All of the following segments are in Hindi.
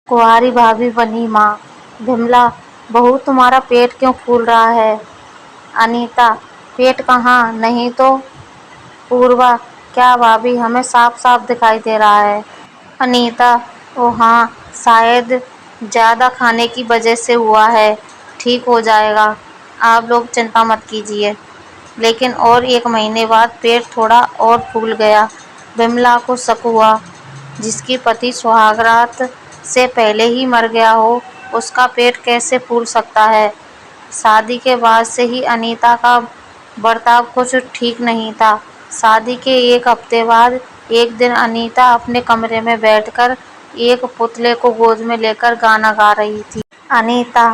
कुंवारी भाभी बनी माँ। विमला: बहू, तुम्हारा पेट क्यों फूल रहा है? अनीता: पेट कहाँ, नहीं तो। पूर्वा: क्या भाभी, हमें साफ साफ दिखाई दे रहा है। अनीता: ओ हाँ, शायद ज्यादा खाने की वजह से हुआ है, ठीक हो जाएगा, आप लोग चिंता मत कीजिए। लेकिन और 1 महीने बाद पेट थोड़ा और फूल गया। विमला को शक हुआ, जिसकी पति सुहागरात से पहले ही मर गया हो, उसका पेट कैसे फूल सकता है। शादी के बाद से ही अनीता का बर्ताव कुछ ठीक नहीं था। शादी के 1 हफ्ते बाद एक दिन अनीता अपने कमरे में बैठकर एक पुतले को गोद में लेकर गाना गा रही थी। अनीता: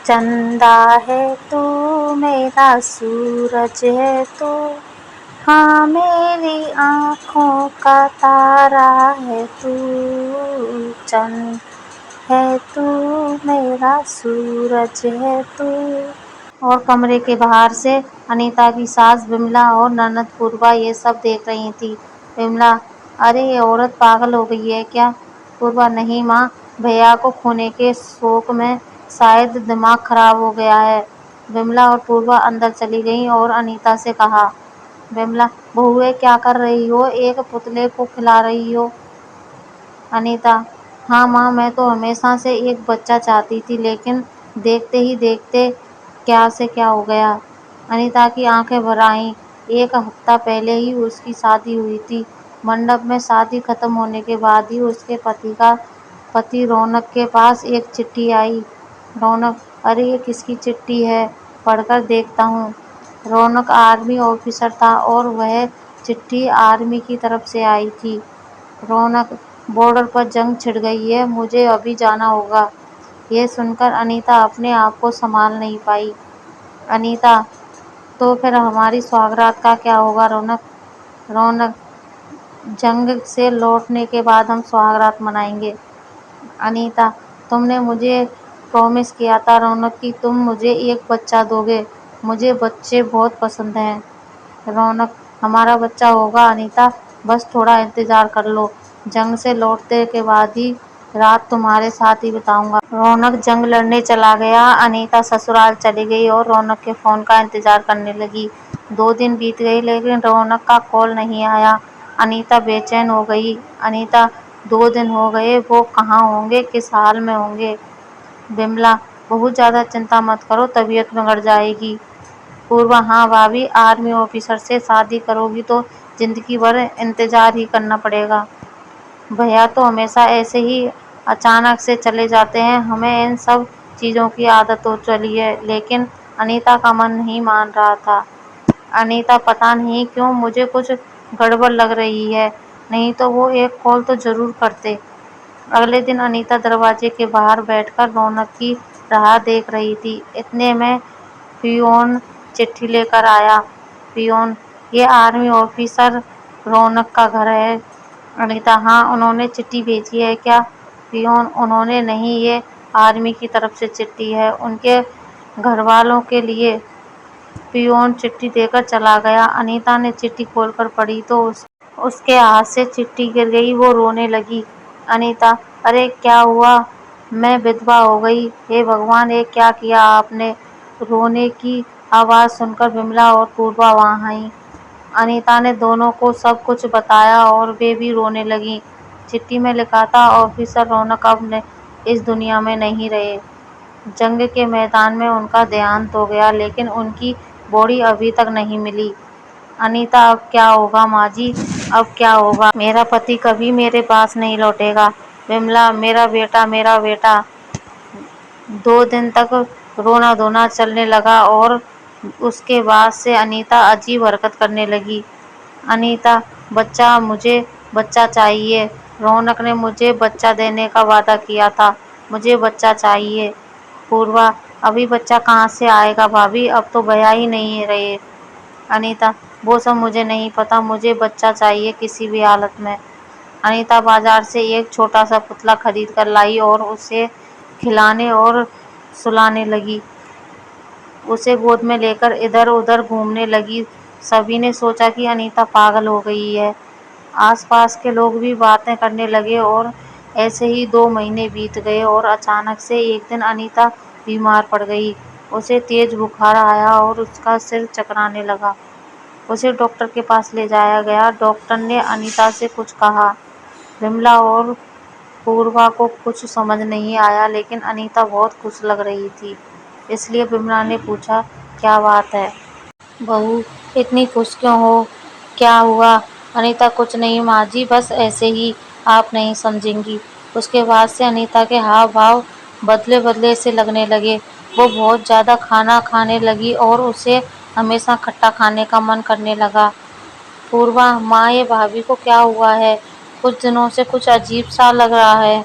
चंदा है तू, मेरा सूरज है तू, हाँ मेरी आँखों का तारा है तू, चंद है तू, मेरा सूरज है तू। और कमरे के बाहर से अनीता की सास विमला और ननद पूर्वा ये सब देख रही थी। विमला: अरे ये औरत पागल हो गई है क्या? पूर्वा: नहीं माँ, भैया को खोने के शोक में शायद दिमाग खराब हो गया है। विमला और पूर्वा अंदर चली गईं और अनीता से कहा। विमला: बहुए क्या कर रही हो, एक पुतले को खिला रही हो? अनीता: हाँ माँ, मैं तो हमेशा से एक बच्चा चाहती थी, लेकिन देखते ही देखते क्या से क्या हो गया। अनीता की आंखें भर आईं। 1 हफ्ता पहले ही उसकी शादी हुई थी। मंडप में शादी खत्म होने के बाद ही उसके पति रौनक के पास एक चिट्ठी आई। रौनक: अरे ये किसकी चिट्ठी है, पढ़कर देखता हूँ। रौनक आर्मी ऑफिसर था और वह चिट्ठी आर्मी की तरफ से आई थी। रौनक: बॉर्डर पर जंग छिड़ गई है, मुझे अभी जाना होगा। यह सुनकर अनीता अपने आप को संभाल नहीं पाई। अनीता: तो फिर हमारी सौगात का क्या होगा रौनक? रौनक: जंग से लौटने के बाद हम सौगात मनाएंगे। अनीता: तुमने मुझे प्रॉमिस किया था रौनक कि तुम मुझे एक बच्चा दोगे, मुझे बच्चे बहुत पसंद हैं। रौनक: हमारा बच्चा होगा अनीता, बस थोड़ा इंतजार कर लो, जंग से लौटने के बाद ही रात तुम्हारे साथ ही बिताऊंगा। रौनक जंग लड़ने चला गया। अनीता ससुराल चली गई और रौनक के फोन का इंतजार करने लगी। 2 दिन बीत गए लेकिन रौनक का कॉल नहीं आया। अनीता बेचैन हो गई। अनीता: 2 दिन हो गए, वो कहाँ होंगे, किस हाल में होंगे। विमला: बहुत ज्यादा चिंता मत करो, तबीयत बिगड़ जाएगी। पूर्वा: हाँ भाभी, आर्मी ऑफिसर से शादी करोगी तो जिंदगी भर इंतजार ही करना पड़ेगा। भैया तो हमेशा ऐसे ही अचानक से चले जाते हैं, हमें इन सब चीज़ों की आदत हो चली है। लेकिन अनीता का मन नहीं मान रहा था। अनीता: पता नहीं क्यों मुझे कुछ गड़बड़ लग रही है, नहीं तो वो एक कॉल तो जरूर करते। अगले दिन अनीता दरवाजे के बाहर बैठकर रौनक की राह देख रही थी। इतने में पियोन चिट्ठी लेकर आया। पियोन: ये आर्मी ऑफिसर रौनक का घर है। अनीता: हाँ, उन्होंने चिट्ठी भेजी है क्या? पियोन: उन्होंने नहीं, ये आर्मी की तरफ से चिट्ठी है, उनके घर वालों के लिए। पियोन चिट्ठी देकर चला गया। अनीता ने चिट्ठी खोलकर पढ़ी तो उसके हाथ से चिट्ठी गिर गई, वो रोने लगी। अनीता: अरे क्या हुआ, मैं विधवा हो गई, हे भगवान, ये क्या किया आपने। रोने की आवाज़ सुनकर विमला और पूर्वा वहाँ आईं। अनीता ने दोनों को सब कुछ बताया और वे भी रोने लगीं। चिट्ठी में लिखा था, ऑफिसर रौनक अब इस दुनिया में नहीं रहे। जंग के मैदान में उनका देहांत हो गया, लेकिन उनकी बॉडी अभी तक नहीं मिली। अनीता: अब क्या होगा माँ जी, अब क्या होगा, मेरा पति कभी मेरे पास नहीं लौटेगा। विमला: मेरा बेटा, मेरा बेटा। 2 दिन तक रोना धोना चलने लगा और उसके बाद से अनीता अजीब हरकत करने लगी। अनीता: बच्चा, मुझे बच्चा चाहिए। रौनक ने मुझे बच्चा देने का वादा किया था, मुझे बच्चा चाहिए। पूर्वा: अभी बच्चा कहाँ से आएगा भाभी, अब तो भैया ही नहीं रहे। अनीता: वो सब मुझे नहीं पता, मुझे बच्चा चाहिए किसी भी हालत में। अनीता बाजार से एक छोटा सा पुतला खरीद कर लाई और उसे खिलाने और सुलाने लगी। उसे गोद में लेकर इधर उधर घूमने लगी। सभी ने सोचा कि अनीता पागल हो गई है। आसपास के लोग भी बातें करने लगे और ऐसे ही 2 महीने बीत गए और अचानक से एक दिन अनीता बीमार पड़ गई। उसे तेज बुखार आया और उसका सिर चकराने लगा। उसे डॉक्टर के पास ले जाया गया। डॉक्टर ने अनीता से कुछ कहा। विमला और पूर्वा को कुछ समझ नहीं आया, लेकिन अनीता बहुत खुश लग रही थी। इसलिए विमला ने पूछा, क्या बात है बहू, इतनी खुश क्यों हो? क्या हुआ? अनीता, कुछ नहीं माँ जी, बस ऐसे ही, आप नहीं समझेंगी। उसके बाद से अनीता के हाव भाव बदले बदले से लगने लगे। वो बहुत ज्यादा खाना खाने लगी और उसे हमेशा खट्टा खाने का मन करने लगा। पूर्वा, माँ, ये भाभी को क्या हुआ है? कुछ दिनों से कुछ अजीब सा लग रहा है।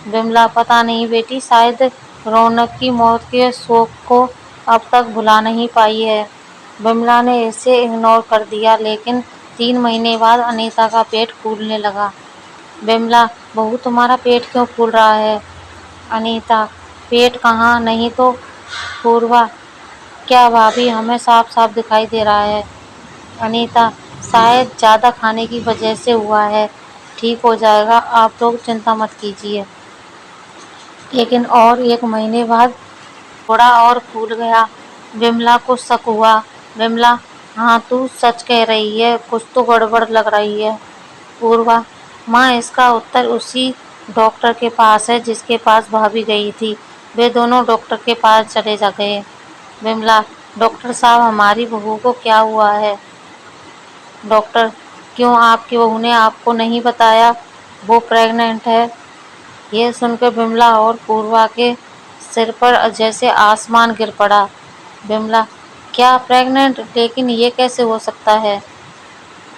विमला, पता नहीं बेटी, शायद रौनक की मौत के शोक को अब तक भुला नहीं पाई है। विमला ने इसे इग्नोर कर दिया, लेकिन 3 महीने बाद अनीता का पेट फूलने लगा। विमला, बहू, तुम्हारा पेट क्यों फूल रहा है? अनीता, पेट कहाँ, नहीं तो। पूर्वा, क्या भाभी, हमें साफ साफ दिखाई दे रहा है। अनीता, शायद ज्यादा खाने की वजह से हुआ है, ठीक हो जाएगा, आप लोग चिंता मत कीजिए। लेकिन और 1 महीने बाद थोड़ा और फूल गया। विमला को शक हुआ। विमला, हाँ, तू सच कह रही है, कुछ तो गड़बड़ लग रही है। पूर्वा, माँ, इसका उत्तर उसी डॉक्टर के पास है जिसके पास भाभी गई थी। वे दोनों डॉक्टर के पास चले जा गए। विमला, डॉक्टर साहब, हमारी बहू को क्या हुआ है? डॉक्टर, क्यों, आपकी बहू ने आपको नहीं बताया वो प्रेग्नेंट है? यह सुनकर विमला और पूर्वा के सिर पर जैसे आसमान गिर पड़ा। विमला, क्या प्रेग्नेंट? लेकिन ये कैसे हो सकता है?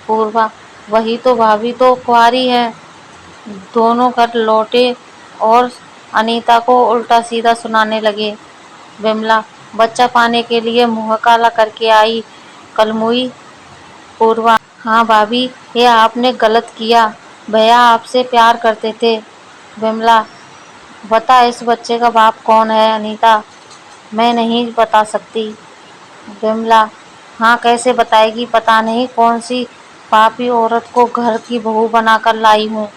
पूर्वा, वही तो, भाभी तो कुंवारी है। दोनों घर लौटे और अनीता को उल्टा सीधा सुनाने लगे। विमला, बच्चा पाने के लिए मुंह काला करके आई कलमुई। पूर्वा, हाँ भाभी, ये आपने गलत किया, भैया आपसे प्यार करते थे। विमला, बता, इस बच्चे का बाप कौन है? अनीता, मैं नहीं बता सकती। विमला, हाँ, कैसे बताएगी? पता नहीं कौन सी पापी औरत को घर की बहू बनाकर लाई हूँ।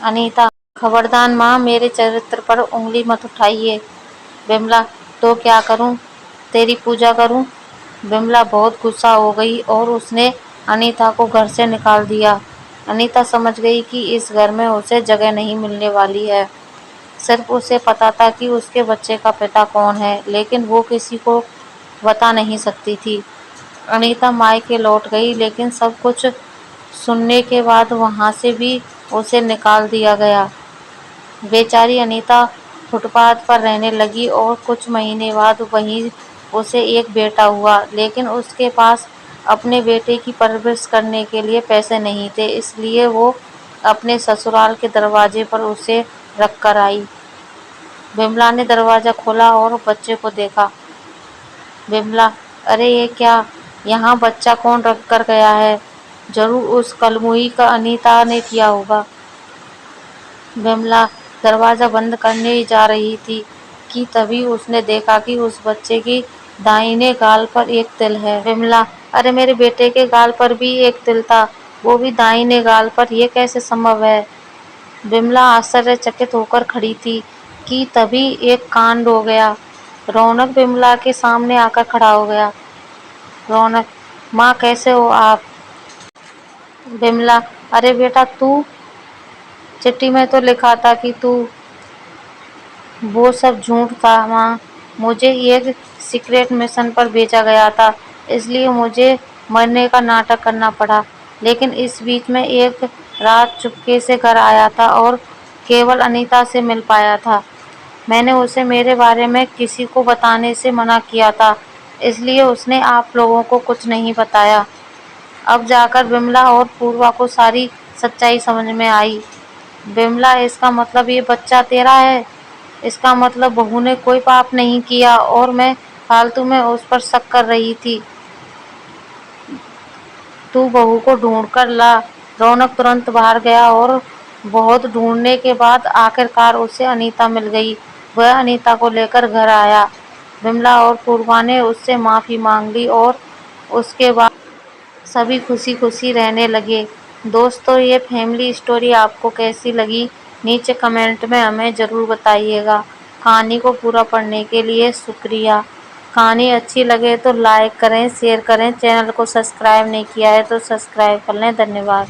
अनीता, खबरदार माँ, मेरे चरित्र पर उंगली मत उठाइए। विमला, तो क्या करूँ? तेरी पूजा करूँ? विमला बहुत गुस्सा हो गई और उसने अनीता को घर से निकाल दिया। अनीता समझ गई कि इस घर में उसे जगह नहीं मिलने वाली है। सिर्फ उसे पता था कि उसके बच्चे का पिता कौन है, लेकिन वो किसी को बता नहीं सकती थी। अनीता मायके लौट गई, लेकिन सब कुछ सुनने के बाद वहां से भी उसे निकाल दिया गया। बेचारी अनीता फुटपाथ पर रहने लगी और कुछ महीने बाद वहीं उसे एक बेटा हुआ, लेकिन उसके पास अपने बेटे की परवरिश करने के लिए पैसे नहीं थे, इसलिए वो अपने ससुराल के दरवाजे पर उसे रख कर आई। विमला ने दरवाजा खोला और बच्चे को देखा। विमला, अरे ये क्या, यहाँ बच्चा कौन रख कर गया है? जरूर उस कलमुही का अनीता ने किया होगा। विमला दरवाजा बंद करने ही जा रही थी कि तभी उसने देखा कि उस बच्चे की दाहिने गाल पर एक तिल है। विमला, अरे मेरे बेटे के गाल पर भी एक तिल था, वो भी दाहिने गाल पर, ये कैसे संभव है? विमला आश्चर्यचकित होकर खड़ी थी कि तभी एक कांड हो गया। रौनक विमला के सामने आकर खड़ा हो गया। रौनक, माँ, कैसे हो आप? विमला, अरे बेटा तू, चिट्ठी में तो लिखा था कि तू। वो सब झूठ था माँ, मुझे एक सीक्रेट मिशन पर भेजा गया था, इसलिए मुझे मरने का नाटक करना पड़ा। लेकिन इस बीच में एक रात चुपके से घर आया था और केवल अनीता से मिल पाया था। मैंने उसे मेरे बारे में किसी को बताने से मना किया था, इसलिए उसने आप लोगों को कुछ नहीं बताया। अब जाकर विमला और पूर्वा को सारी सच्चाई समझ में आई। विमला, इसका मतलब ये बच्चा तेरा है? इसका मतलब बहू ने कोई पाप नहीं किया और मैं फालतू में उस पर शक कर रही थी। तू बहू को ढूंढ कर ला। रौनक तुरंत बाहर गया और बहुत ढूंढने के बाद आखिरकार उसे अनीता मिल गई। वह अनीता को लेकर घर आया। विमला और पूर्वा ने उससे माफी मांग ली और उसके बाद सभी खुशी खुशी रहने लगे। दोस्तों, ये फैमिली स्टोरी आपको कैसी लगी? नीचे कमेंट में हमें ज़रूर बताइएगा। कहानी को पूरा पढ़ने के लिए शुक्रिया। कहानी अच्छी लगे तो लाइक करें, शेयर करें। चैनल को सब्सक्राइब नहीं किया है तो सब्सक्राइब कर लें। धन्यवाद।